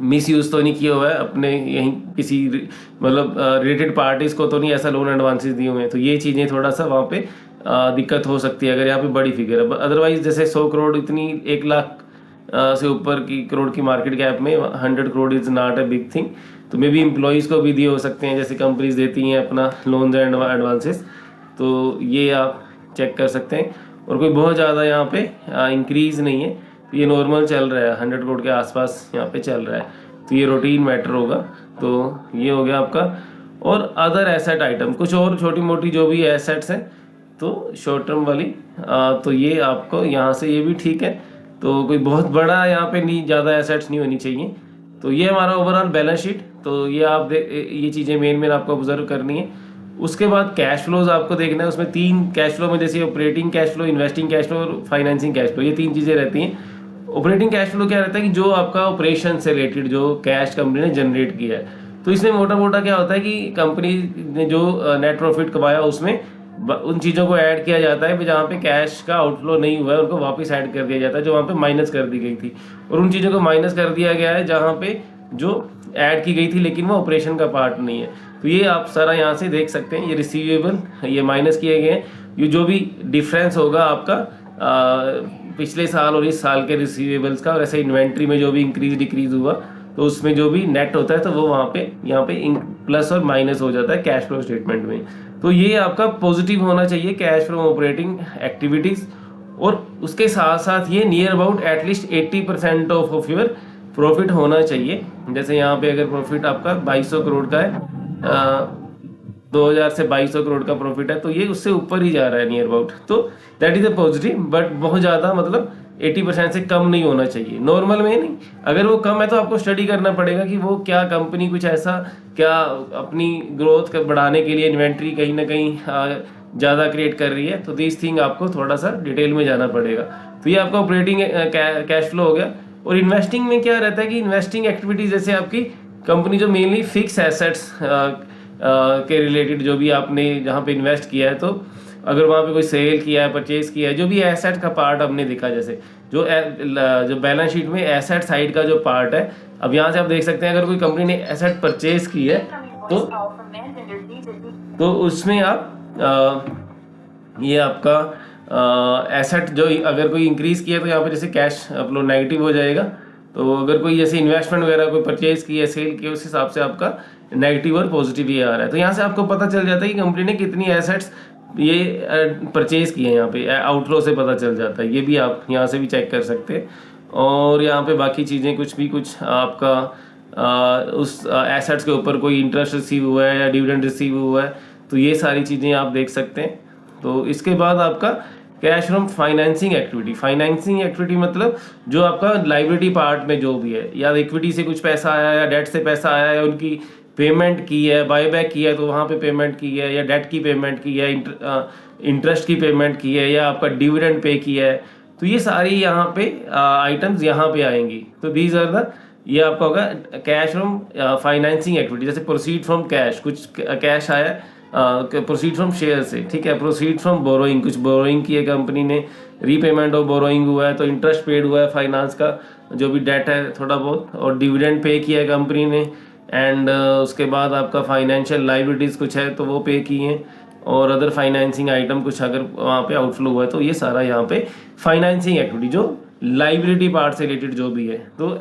मिस यूज़ तो नहीं किया हुआ है अपने यहीं किसी मतलब रिलेटेड पार्टीज़ को, तो नहीं ऐसा लोन एडवांसेस दिए हुए हैं, तो ये चीज़ें थोड़ा सा वहाँ पे दिक्कत हो सकती है अगर यहाँ पे बड़ी फिगर है। अदरवाइज जैसे 100 करोड़ इतनी 1 लाख से ऊपर की करोड़ की मार्केट कैप में 100 crore is not a big thing, तो मे बी एम्प्लॉयज़ को भी दिए हो सकते हैं, जैसे कंपनीज देती हैं अपना लोन एंड एडवांसेस, तो ये आप चेक कर सकते हैं। और कोई बहुत ज़्यादा यहाँ पे इंक्रीज़ नहीं है, तो ये नॉर्मल चल रहा है, 100 करोड़ के आसपास यहाँ पे चल रहा है, तो ये रूटीन मैटर होगा। तो ये हो गया आपका। और अदर एसेट आइटम, कुछ और छोटी मोटी जो भी एसेट्स हैं तो शॉर्ट टर्म वाली, तो ये आपको यहाँ से ये भी ठीक है, तो कोई बहुत बड़ा यहाँ पे नहीं, ज़्यादा एसेट्स नहीं होनी चाहिए। तो ये हमारा ओवरऑल बैलेंस शीट, तो ये आप ये चीज़ें मेन आपको ऑब्जर्व करनी है। उसके बाद कैश फ्लोज आपको देखना है, उसमें 3 कैश फ्लो में जैसे operating cash flow, investing cash flow और फाइनेंसिंग कैश फ्लो, ये 3 चीज़ें रहती हैं। ऑपरेटिंग कैश फ्लो क्या रहता है कि जो आपका ऑपरेशन से रिलेटेड जो कैश कंपनी ने जनरेट किया है, तो इसमें मोटा क्या होता है कि कंपनी ने जो नेट प्रॉफिट कमाया उसमें उन चीज़ों को ऐड किया जाता है जहाँ पे कैश का आउटफ्लो नहीं हुआ है, उनको वापस ऐड कर दिया जाता है जो वहाँ पे माइनस कर दी गई थी, और उन चीज़ों को माइनस कर दिया गया है जहाँ पे जो ऐड की गई थी लेकिन वो ऑपरेशन का पार्ट नहीं है। तो ये आप सारा यहाँ से देख सकते हैं, ये रिसीवेबल ये माइनस किए गए हैं, ये जो भी डिफरेंस होगा आपका पिछले साल और इस साल के रिसीवेबल्स का, और ऐसे इन्वेंट्री में जो भी इंक्रीज डिक्रीज हुआ तो उसमें जो भी नेट होता है तो वो वहाँ पे यहाँ पे प्लस और माइनस हो जाता है कैश फ्लो स्टेटमेंट में। तो ये आपका पॉजिटिव होना चाहिए कैश फ्रॉम ऑपरेटिंग एक्टिविटीज़। और उसके साथ साथ ये near about at least 80% of your profit होना चाहिए। जैसे यहाँ पे अगर प्रॉफिट आपका 2200 करोड़ का है, 2000 से 2200 करोड़ का प्रॉफिट है, तो ये उससे ऊपर ही जा रहा है नियर अबाउट, तो that is a positive. But बहुत ज़्यादा मतलब 80% से कम नहीं होना चाहिए, नॉर्मल में नहीं। अगर वो कम है तो आपको स्टडी करना पड़ेगा कि वो क्या कंपनी कुछ ऐसा क्या अपनी ग्रोथ बढ़ाने के लिए इन्वेंट्री कहीं ना कहीं ज़्यादा क्रिएट कर रही है, तो दिस थिंग आपको थोड़ा सा डिटेल में जाना पड़ेगा। तो ये आपका ऑपरेटिंग कैश फ्लो हो गया। और इन्वेस्टिंग में क्या रहता है कि इन्वेस्टिंग एक्टिविटीज जैसे आपकी कंपनी जो मेनली फिक्स एसेट्स के रिलेटेड जो भी आपने जहाँ पे इन्वेस्ट किया है, तो अगर वहाँ पे कोई सेल किया है, परचेज किया है, जो भी एसेट का पार्ट हमने देखा, जैसे जो बैलेंस शीट में एसेट साइड का जो पार्ट है, अब यहाँ से आप देख सकते हैं अगर कोई कंपनी ने एसेट परचेज की है तो उसमें आप ये आपका एसेट जो अगर कोई इंक्रीज किया तो यहाँ पे जैसे कैश अपलो नेगेटिव हो जाएगा। तो अगर कोई जैसे इन्वेस्टमेंट वगैरह कोई परचेज किया, सेल किया, उस हिसाब से आपका नेगेटिव और पॉजिटिव ही आ रहा है। तो यहाँ से आपको पता चल जाता है कि कंपनी ने कितनी एसेट्स ये परचेज किए हैं, यहाँ पे आउटफ्लो से पता चल जाता है। ये भी आप यहाँ से भी चेक कर सकते हैं। और यहाँ पे बाकी चीज़ें कुछ आपका उस एसेट्स के ऊपर कोई इंटरेस्ट रिसीव हुआ है या डिविडेंड रिसीव हुआ है, तो ये सारी चीज़ें आप देख सकते हैं। तो इसके बाद आपका कैश फ्रॉम फाइनेंसिंग एक्टिविटी मतलब जो आपका लाइबिलिटी पार्ट में जो भी है, या इक्विटी से कुछ पैसा आया या डेट से पैसा आया या उनकी पेमेंट की है, बायबैक की है तो वहाँ पे पेमेंट की है, या डेट की पेमेंट की है, इंटरेस्ट की पेमेंट की है, या आपका डिविडेंड पे किया है, तो ये सारी यहाँ पे आइटम्स यहाँ पे आएंगी। तो दीज आर द ये आपका होगा कैश फ्रॉम फाइनेंसिंग एक्टिविटी। जैसे प्रोसीड फ्रॉम कैश, कुछ कैश आया, प्रोसीड फ्रॉम शेयर से, ठीक है। प्रोसीड फ्रॉम बोरोइंग, कुछ बोरोइंग की है कंपनी ने, रीपेमेंट ऑफ बोरोइंग हुआ है तो इंटरेस्ट पेड हुआ है फाइनेंस का जो भी डेट है थोड़ा बहुत, और डिविडेंड पे किया है कंपनी ने। एंड उसके बाद आपका फाइनेंशियल लाइबिलिटीज़ कुछ है तो वो पे किए हैं, और अदर फाइनेंसिंग आइटम कुछ अगर वहाँ पे आउटफ्लो हुआ है तो ये सारा यहाँ पे फाइनेंसिंग एक्टिविटी जो लाइबिलिटी पार्ट से रिलेटेड जो भी है। तो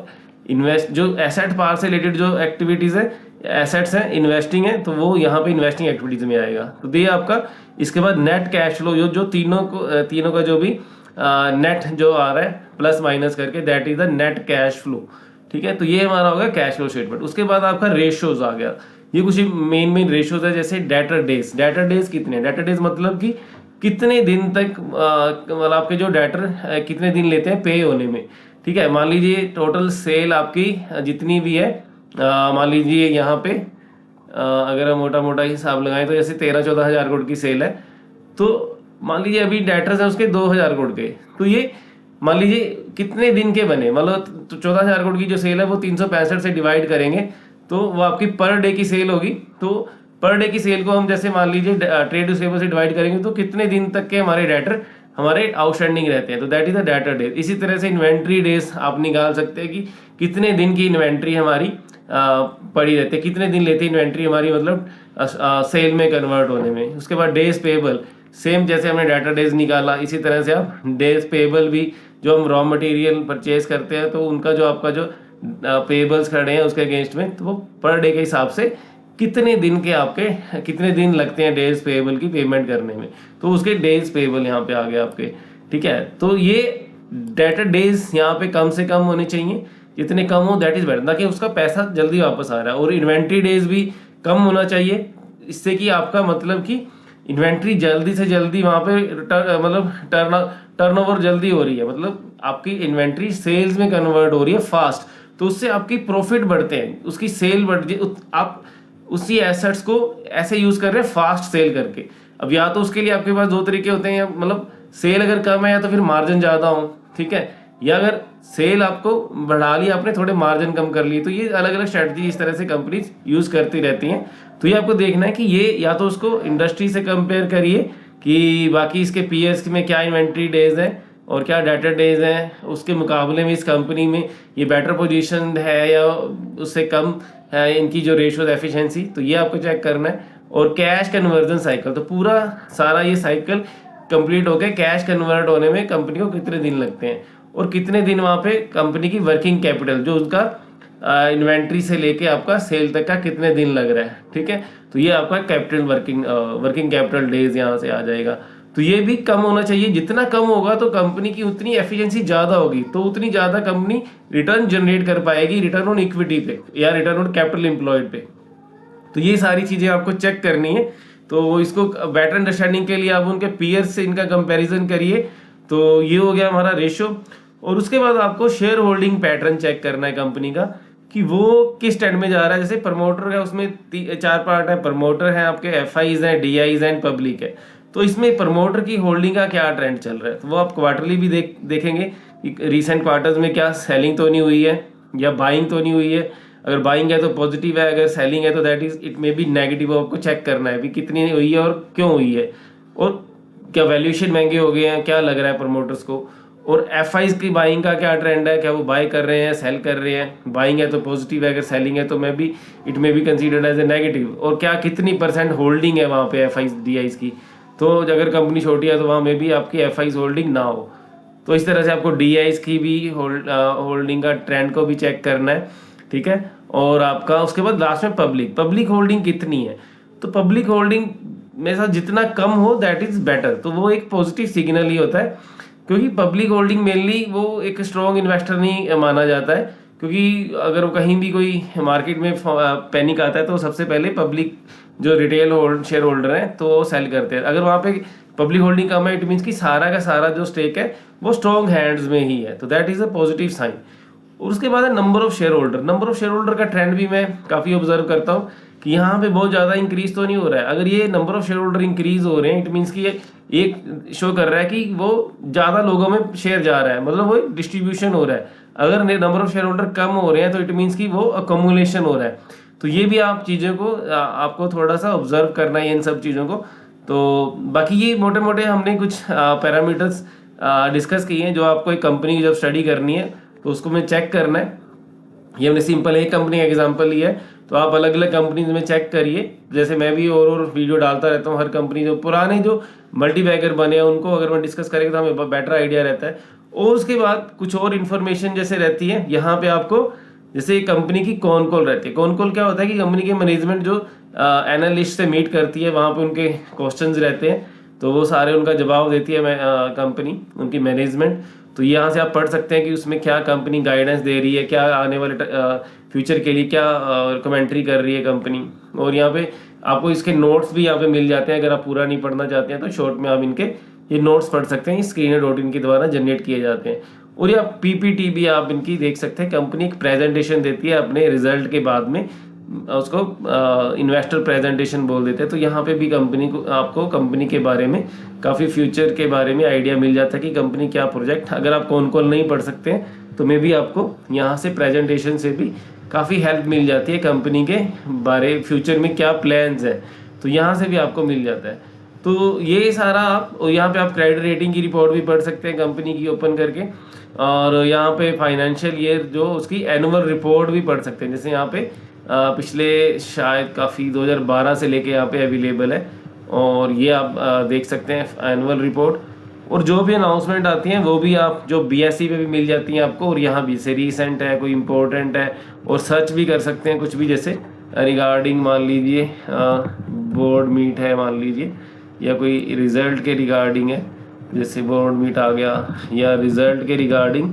इन्वेस्ट जो एसेट पार्ट से रिलेटेड जो एक्टिविटीज़ है, एसेट्स हैं, इन्वेस्टिंग है, तो वो यहाँ पे इन्वेस्टिंग एक्टिविटीज में आएगा। तो ये आपका इसके बाद नेट कैश फ्लो जो तीनों का जो भी नेट जो आ रहा है प्लस माइनस करके, that is the net cash flow, ठीक है। तो ये हमारा होगा कैश फ्लो स्टेटमेंट। उसके बाद आपका रेशियोज आ गया। ये कुछ मेन रेशियोज है, जैसे डेटर डेज कितने, डेटर डेज मतलब कि कितने दिन तक मतलब आपके जो डेटर कितने दिन लेते हैं पे होने में, ठीक है। मान लीजिए टोटल सेल आपकी जितनी भी है, मान लीजिए यहाँ पे अगर हम मोटा मोटा हिसाब लगाएं तो जैसे 13-14 हज़ार करोड़ की सेल है, तो मान लीजिए अभी डेटर्स है उसके 2000 करोड़ के, तो ये मान लीजिए कितने दिन के बने, मतलब तो 14,000 करोड़ की जो सेल है वो 365 से डिवाइड करेंगे तो वो आपकी पर डे की सेल होगी। तो पर डे की सेल को हम जैसे मान लीजिए ट्रेड रिसीवेबल से डिवाइड करेंगे तो कितने दिन तक के हमारे डेटर हमारे आउटस्टैंडिंग रहते हैं, तो that is the debtor days. इसी तरह से इन्वेंट्री डेज आप निकाल सकते हैं कि कितने दिन की इन्वेंट्री हमारी पड़ी रहती है, कितने दिन लेती है इन्वेंट्री हमारी मतलब सेल में कन्वर्ट होने में। उसके बाद डेज पेबल, सेम जैसे हमने डाटा डेज निकाला इसी तरह से आप डेज पेबल भी, जो हम रॉ मटेरियल परचेज करते हैं तो उनका जो आपका जो पेबल्स खड़े हैं उसके अगेंस्ट में, तो वो पर डे के हिसाब से कितने दिन के आपके कितने दिन लगते हैं डेज पेबल की पेमेंट करने में, तो उसके डेज पेबल यहाँ पे आ गए आपके, ठीक है। तो ये डेटर डेज यहाँ पे कम से कम होने चाहिए, जितने कम हो दैट इज बेटर, ताकि उसका पैसा जल्दी वापस आ रहा है। और इन्वेंट्री डेज भी कम होना चाहिए, इससे कि आपका मतलब कि इन्वेंट्री जल्दी से जल्दी वहाँ पे मतलब टर्नओवर जल्दी हो रही है, मतलब आपकी इन्वेंट्री सेल्स में कन्वर्ट हो रही है फास्ट, तो उससे आपकी प्रॉफिट बढ़ते हैं, उसकी सेल बढ़, आप उसी एसेट्स को ऐसे यूज कर रहे हैं फास्ट सेल करके। अब या तो उसके लिए आपके पास दो तरीके होते हैं, मतलब सेल अगर कम है या तो फिर मार्जिन ज्यादा हो, ठीक है, या अगर सेल आपको बढ़ा ली आपने थोड़े मार्जिन कम कर लिए, तो ये अलग अलग स्ट्रेटजी इस तरह से कंपनीज यूज करती रहती हैं। तो ये आपको देखना है कि ये या तो उसको इंडस्ट्री से कंपेयर करिए कि बाकी इसके पीएस में क्या इन्वेंट्री डेज है और क्या डेटर डेज है, उसके मुकाबले में इस कंपनी में ये बेटर पोजीशन है या उससे कम है इनकी जो रेशियो एफिशिएंसी, तो ये आपको चेक करना है। और कैश कन्वर्जन साइकिल, तो पूरा सारा ये साइकिल कंप्लीट हो गया, कैश कन्वर्ट होने में कंपनी को कितने दिन लगते हैं और कितने दिन वहाँ पे कंपनी की वर्किंग कैपिटल जो उसका इन्वेंट्री से लेके आपका सेल तक का कितने दिन लग रहा है, ठीक है। तो ये आपका कैपिटल वर्किंग कैपिटल डेज यहाँ से आ जाएगा। तो ये भी कम होना चाहिए। जितना कम होगा तो कंपनी की उतनी एफिशिएंसी ज़्यादा होगी, तो उतनी ज़्यादा कंपनी रिटर्न जनरेट कर पाएगी, रिटर्न ऑन इक्विटी पे या रिटर्न ऑन कैपिटल एम्प्लॉयड पे। तो ये सारी चीज़ें आपको चेक करनी है। तो इसको बेटर अंडरस्टैंडिंग के लिए आप उनके पीयर्स से इनका कंपैरिजन करिए। तो ये हो गया हमारा रेशो। और उसके बाद आपको शेयर होल्डिंग पैटर्न चेक करना है कंपनी का कि वो किस ट्रेंड में जा रहा है। जैसे प्रमोटर है, उसमें 4 पार्ट है, प्रमोटर है, आपके एफआईज हैं, डीआईज हैं, पब्लिक है। तो इसमें प्रमोटर की होल्डिंग का क्या ट्रेंड चल रहा है, तो वो आप क्वार्टरली भी देखेंगे कि रिसेंट क्वार्टर्स में क्या सेलिंग तो नहीं हुई है या बाइंग तो नहीं हुई है। अगर बाइंग है तो पॉजिटिव है, अगर सेलिंग है तो that is it may B negative. आपको चेक करना है भी कितनी हुई है और क्यों हुई है, और क्या वैल्यूएशन महंगे हो गए हैं, क्या लग रहा है प्रमोटर्स को। और एफआईज की बाइंग का क्या ट्रेंड है, क्या वो बाय कर रहे हैं, सेल कर रहे हैं। बाइंग है तो पॉजिटिव है, अगर सेलिंग है तो it may be considered as a negative. और क्या कितनी % होल्डिंग है वहाँ पे एफआईज डीआईज की। तो अगर कंपनी छोटी है तो वहाँ में भी आपकी एफआईज होल्डिंग ना हो। तो इस तरह से आपको डीआईज की भी होल्डिंग का ट्रेंड को भी चेक करना है, ठीक है। और आपका उसके बाद लास्ट में पब्लिक होल्डिंग कितनी है। तो पब्लिक होल्डिंग मेरे साथ जितना कम हो दैट इज बेटर। तो वो एक पॉजिटिव सिग्नल ही होता है, क्योंकि पब्लिक होल्डिंग मेनली वो एक स्ट्रॉन्ग इन्वेस्टर नहीं माना जाता है। क्योंकि अगर वो कहीं भी कोई मार्केट में पैनिक आता है तो सबसे पहले पब्लिक जो रिटेल शेयर होल्डर हैं तो वो सेल करते हैं। अगर वहाँ पे पब्लिक होल्डिंग कम है, इट मीन्स कि सारा का सारा जो स्टेक है वो स्ट्रॉन्ग हैंड्स में ही है, तो that is a positive sign. और उसके बाद है नंबर ऑफ शेयर होल्डर का ट्रेंड भी मैं काफ़ी ऑब्जर्व करता हूँ कि यहाँ पे बहुत ज़्यादा इंक्रीज तो नहीं हो रहा है। अगर ये number of share holder increase हो रहे हैं, इट मीन्स कि ये एक शो कर रहा है कि वो ज़्यादा लोगों में शेयर जा रहा है, मतलब वो डिस्ट्रीब्यूशन हो रहा है। अगर नंबर ऑफ शेयर होल्डर कम हो रहे हैं तो इट मीन्स कि वो अकोमुलेशन हो रहा है। तो ये भी आप चीज़ों को आपको थोड़ा सा ऑब्जर्व करना है इन सब चीज़ों को। तो बाकी ये मोटे मोटे हमने कुछ पैरामीटर्स डिस्कस किए हैं जो आपको एक कंपनी की जब स्टडी करनी है तो उसको में चेक करना है। ये हमने सिंपल एक कंपनी का एग्जांपल लिया है, तो आप अलग अलग कंपनीज में चेक करिए। जैसे मैं भी और वीडियो डालता रहता हूँ, हर कंपनी जो पुराने जो मल्टीबैगर बने हैं उनको अगर मैं डिस्कस करेंगे तो हमें बेटर आइडिया रहता है। और उसके बाद कुछ और इन्फॉर्मेशन जैसे रहती है यहाँ पे आपको, जैसे कंपनी की कॉन कॉल रहती है। कॉन कॉल क्या होता है कि कंपनी के मैनेजमेंट जो एनालिस्ट से मीट करती है, वहाँ पे उनके क्वेश्चंस रहते हैं, तो वो सारे उनका जवाब देती है कंपनी, उनकी मैनेजमेंट। तो यहाँ से आप पढ़ सकते हैं कि उसमें क्या कंपनी गाइडेंस दे रही है, क्या आने वाले फ्यूचर के लिए क्या कमेंट्री कर रही है कंपनी। और यहाँ पे आपको इसके नोट्स भी यहाँ पे मिल जाते हैं। अगर आप पूरा नहीं पढ़ना चाहते हैं तो शॉर्ट में आप इनके ये नोट्स पढ़ सकते हैं, screener.in के द्वारा जनरेट किए जाते हैं। और या पीपीटी भी आप इनकी देख सकते हैं। कंपनी एक प्रेजेंटेशन देती है अपने रिजल्ट के बाद में, उसको इन्वेस्टर प्रेजेंटेशन बोल देते हैं। तो यहाँ पे भी कंपनी को आपको कंपनी के बारे में काफ़ी फ्यूचर के बारे में आइडिया मिल जाता है कि कंपनी क्या प्रोजेक्ट। अगर आप कौन कौन नहीं पढ़ सकते हैं तो मे भी आपको यहाँ से प्रेजेंटेशन से भी काफ़ी हेल्प मिल जाती है कंपनी के बारे, फ्यूचर में क्या प्लान्स हैं, तो यहाँ से भी आपको मिल जाता है। तो ये सारा आप, और यहाँ पे आप क्रेडिट रेटिंग की रिपोर्ट भी पढ़ सकते हैं कंपनी की ओपन करके। और यहाँ पे फाइनेंशियल ईयर जो उसकी एनुअल रिपोर्ट भी पढ़ सकते हैं। जैसे यहाँ पे पिछले शायद काफ़ी 2012 से लेके यहाँ पे अवेलेबल है, और ये आप देख सकते हैं एनुअल रिपोर्ट। और जो भी अनाउंसमेंट आती हैं वो भी आप जो बीएसई पे भी मिल जाती हैं आपको, और यहाँ भी से रीसेंट है, कोई इम्पोर्टेंट है, और सर्च भी कर सकते हैं कुछ भी। जैसे रिगार्डिंग मान लीजिए बोर्ड मीट है मान लीजिए, या कोई रिजल्ट के रिगार्डिंग है, जैसे बोर्ड मीट आ गया या रिजल्ट के रिगार्डिंग,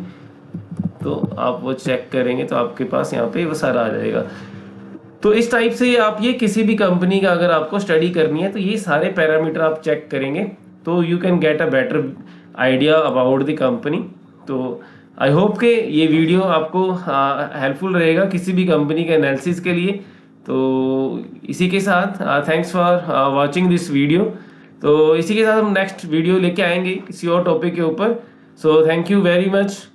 तो आप वो चेक करेंगे तो आपके पास यहाँ पे वो सारा आ जाएगा। तो इस टाइप से आप ये किसी भी कंपनी का अगर आपको स्टडी करनी है तो ये सारे पैरामीटर आप चेक करेंगे तो you can get a better idea about the company. तो आई होप कि ये वीडियो आपको हेल्पफुल रहेगा किसी भी कंपनी के एनालिसिस के लिए। तो इसी के साथ thanks for watching this video. तो इसी के साथ हम नेक्स्ट वीडियो लेके आएंगे किसी और टॉपिक के ऊपर। So thank you very much.